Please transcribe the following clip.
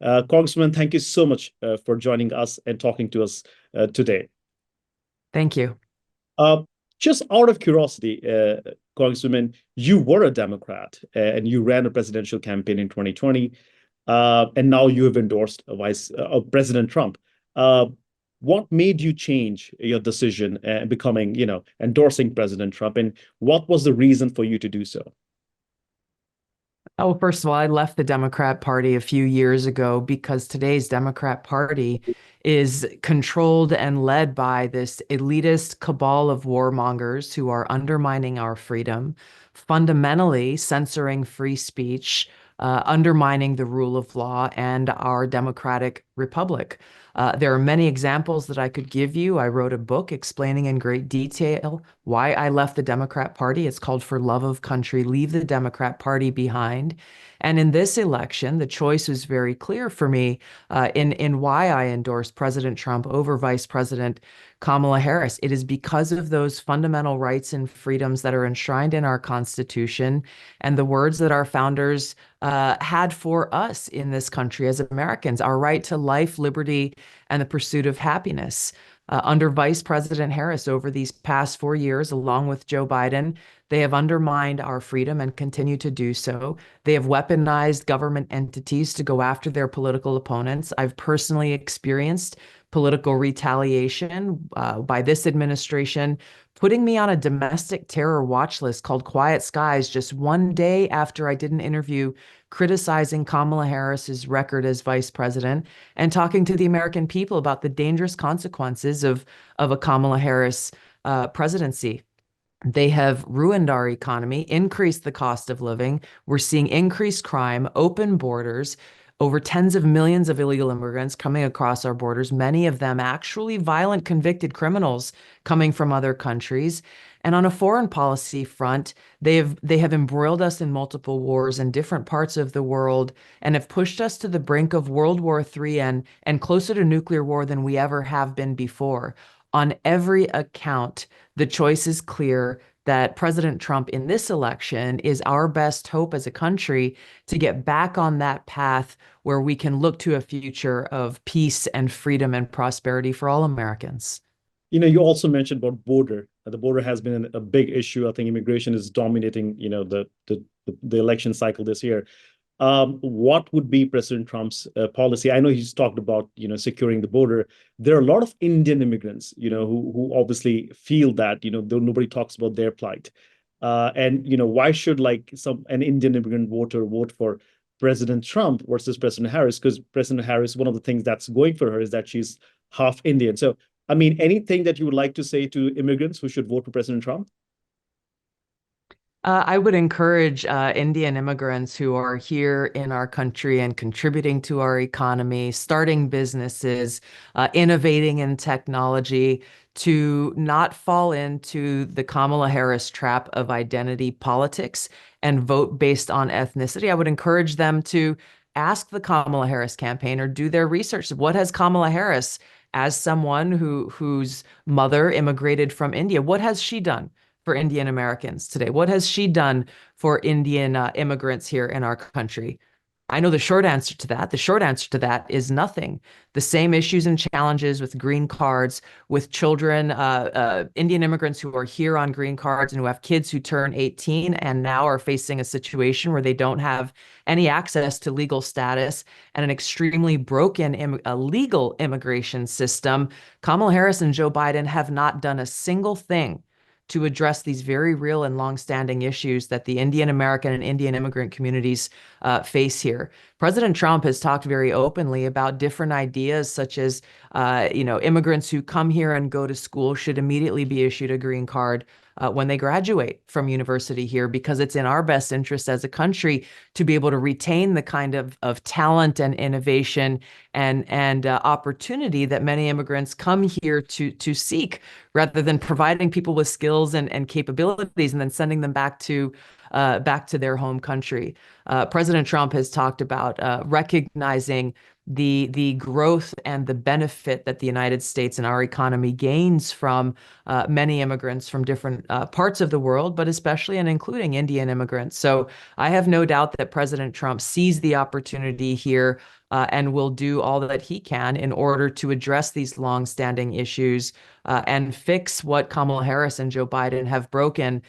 Congressman, thank you so much for joining us and talking to us today. Thank you. Uh, just out of curiosity, Congresswoman, you were a Democrat and you ran a presidential campaign in 2020, and now you have endorsed Vice President Trump. Uh, what made you change your decision and becoming, endorsing President Trump, and what was the reason for you to do so? Oh, first of all, I left the Democrat Party a few years ago because today's Democrat Party is controlled and led by this elitist cabal of warmongers who are undermining our freedom, fundamentally censoring free speech, undermining the rule of law and our democratic republic. There are many examples that I could give you. I wrote a book explaining in great detail why I left the Democrat Party. It's called For Love of Country, Leave the Democrat Party Behind. And in this election, the choice was very clear for me in why I endorsed President Trump over Vice President Kamala Harris. It is because of those fundamental rights and freedoms that are enshrined in our Constitution and the words that our founders had for us in this country as Americans, our right to life, liberty, and the pursuit of happiness. Under Vice President Harris over these past 4 years, along with Joe Biden, they have undermined our freedom and continue to do so. They have weaponized government entities to go after their political opponents. I've personally experienced political retaliation by this administration, putting me on a domestic terror watch list called Quiet Skies just one day after I did an interview criticizing Kamala Harris's record as vice president and talking to the American people about the dangerous consequences of a Kamala Harris presidency. They have ruined our economy, increased the cost of living. We're seeing increased crime, open borders, over tens of millions of illegal immigrants coming across our borders, many of them actually violent convicted criminals coming from other countries. And on a foreign policy front, they have embroiled us in multiple wars in different parts of the world and have pushed us to the brink of World War III and closer to nuclear war than we ever have been before. On every account, the choice is clear that President Trump in this election is our best hope as a country to get back on that path where we can look to a future of peace and freedom and prosperity for all Americans. You also mentioned about border. The border has been a big issue. I think immigration is dominating, the election cycle this year. What would be President Trump's policy? I know he's talked about, securing the border. There are a lot of Indian immigrants, who obviously feel that, though nobody talks about their plight. And why should like an Indian immigrant voter vote for President Trump versus President Harris? Because President Harris, one of the things that's going for her is that she's half Indian. So, I mean, anything that you would like to say to immigrants who should vote for President Trump? I would encourage Indian immigrants who are here in our country and contributing to our economy, starting businesses, innovating in technology, to not fall into the Kamala Harris trap of identity politics and vote based on ethnicity. I would encourage them to ask the Kamala Harris campaign or do their research. What has Kamala Harris, as someone whose mother immigrated from India, what has she done for Indian Americans today? What has she done for Indian immigrants here in our country? I know the short answer to that. The short answer to that is nothing. The same issues and challenges with green cards, with children, Indian immigrants who are here on green cards and who have kids who turn 18 and now are facing a situation where they don't have any access to legal status and an extremely broken legal immigration system. Kamala Harris and Joe Biden have not done a single thing to address these very real and longstanding issues that the Indian American and Indian immigrant communities face here. President Trump has talked very openly about different ideas, such as, immigrants who come here and go to school should immediately be issued a green card when they graduate from university here, because it's in our best interest as a country to be able to retain the kind of talent and innovation and opportunity that many immigrants come here to seek, rather than providing people with skills and capabilities and then sending them back to their home country. President Trump has talked about recognizing the growth and the benefit that the United States and our economy gains from many immigrants from different parts of the world, but especially and including Indian immigrants. So I have no doubt that President Trump sees the opportunity here and will do all that he can in order to address these long-standing issues and fix what Kamala Harris and Joe Biden have broken